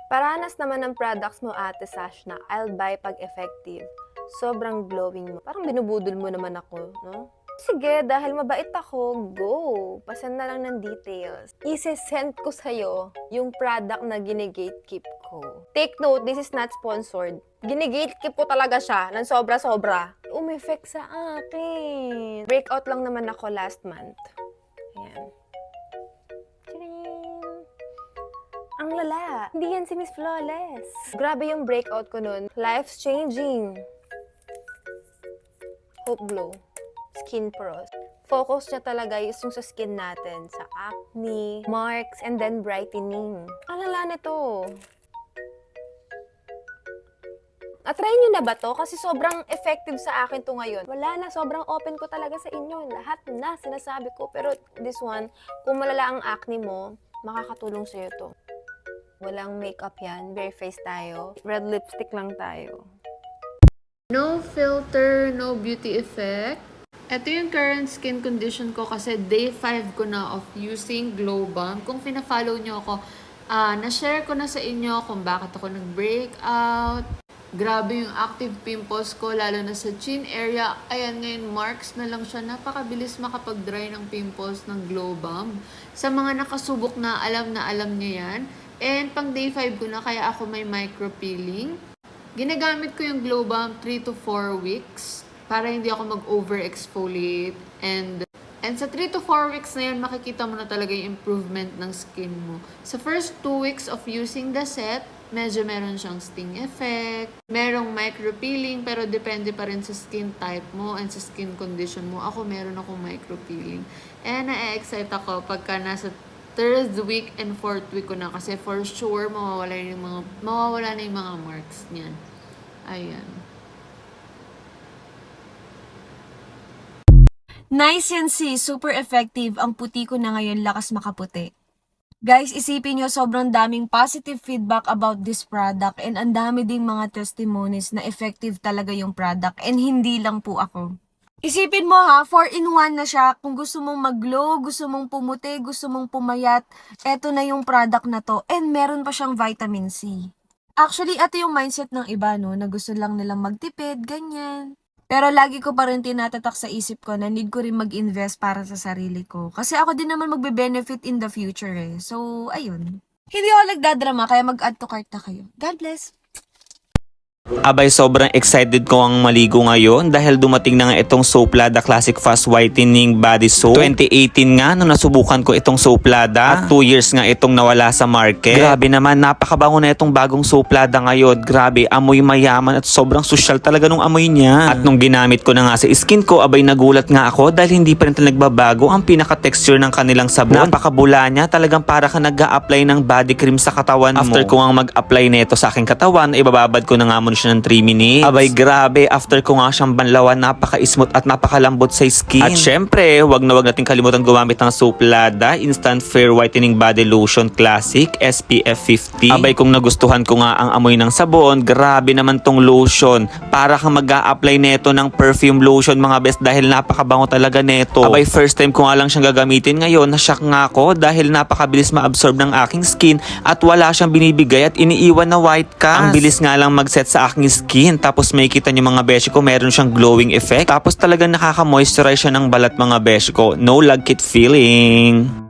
Paranas naman ng products mo, Ate Sash, na I'll buy pag effective. Sobrang glowing mo. Parang binubudol mo naman ako, no? Sige, dahil mabait ako, go! Pasend na lang ng details. Ise-send ko sa'yo yung product na gine-gatekeep ko. Take note, this is not sponsored. Gine-gatekeep ko talaga siya ng sobra-sobra. Umeffect sa akin. Breakout lang naman ako last month. Ayan. Ang lala. Hindi yan si Miss Flawless. Grabe yung breakout ko nun. Life's changing. Hope Glow. Skin Pros. Focus niya talaga yung sa skin natin. Sa acne, marks, and then brightening. Ang lala nito. Try nyo na ba to? Kasi sobrang effective sa akin to ngayon. Wala na, sobrang open ko talaga sa inyo. Lahat na sinasabi ko. Pero this one, kung malala ang acne mo, makakatulong sa'yo to. Walang makeup yan. Bare face tayo. Red lipstick lang tayo. No filter, no beauty effect. Ito yung current skin condition ko kasi day 5 ko na of using Glow Bomb. Kung fina-follow nyo ako, na-share ko na sa inyo kung bakit ako nag-breakout. Grabe yung active pimples ko, lalo na sa chin area. Ayan, ngayon marks na lang siya. Napakabilis makapag-dry ng pimples ng Glow Bomb. Sa mga nakasubok na alam nyo yan. And pang day 5 ko na, kaya ako may micro-peeling. Ginagamit ko yung Glow Bomb 3 to 4 weeks para hindi ako mag-over-exfoliate. And sa 3 to 4 weeks na yun, makikita mo na talaga yung improvement ng skin mo. Sa first 2 weeks of using the set, medyo meron siyang sting effect. Merong micro-peeling, pero depende pa rin sa skin type mo and sa skin condition mo. Ako, meron akong micro-peeling. And na-excite ako pagka nasa 3rd week and 4th week ko na kasi for sure mawawala na yung mga marks niyan. Ayan. Nice yan sis, super effective. Ang puti ko na ngayon, lakas makaputi. Guys, isipin nyo, sobrang daming positive feedback about this product and ang dami ding mga testimonies na effective talaga yung product and hindi lang po ako. Isipin mo ha, 4-in-1 na siya. Kung gusto mong mag-glow, gusto mong pumuti, gusto mong pumayat, eto na yung product na to. And meron pa siyang vitamin C. Actually, ito yung mindset ng iba, no? Na gusto lang nilang magtipid, ganyan. Pero lagi ko pa rin tinatatak sa isip ko na need ko rin mag-invest para sa sarili ko. Kasi ako din naman magbe-benefit in the future eh. So, ayun. Hindi ako nagdadrama, kaya mag-add to cart na kayo. God bless! Abay, sobrang excited ko ang maligo ngayon dahil dumating na nga itong Soaplada Classic Fast Whitening Body Soap. 2018 nga nung nasubukan ko itong Soaplada at 2 years nga itong nawala sa market. Grabe naman, napakabango na itong bagong Soaplada ngayon. Grabe, amoy mayaman at sobrang social talaga nung amoy niya. At nung ginamit ko na nga sa skin ko, abay nagulat nga ako dahil hindi pa rin nagbabago ang pinaka-texture ng kanilang sabon. Napakabula niya, talagang para ka nag-a-apply ng body cream sa katawan mo. After ko nga mag-apply nito sa aking katawan, ibababad ko na nga muna siya ng 3 minutes. Abay, grabe, after ko nga siyang banlawan, napaka-smooth at napakalambot sa skin. At syempre, wag na wag natin kalimutan gumamit ng Soaplada Instant Fair Whitening Body Lotion Classic SPF 50. Abay, kung nagustuhan ko nga ang amoy ng sabon, grabe naman tong lotion. Para kang mag-a-apply neto ng perfume lotion mga best dahil napakabango talaga neto. Abay, first time ko nga lang siyang gagamitin ngayon, na-shock nga ako dahil napakabilis ma-absorb ng aking skin at wala siyang binibigay at iniiwan na white cast. Ang bilis nga lang mag-set sa aking skin. Tapos may kita nyo mga beshi ko, meron siyang glowing effect. Tapos talagang nakaka-moisturize siya ng balat mga beshi ko. No lagkit feeling.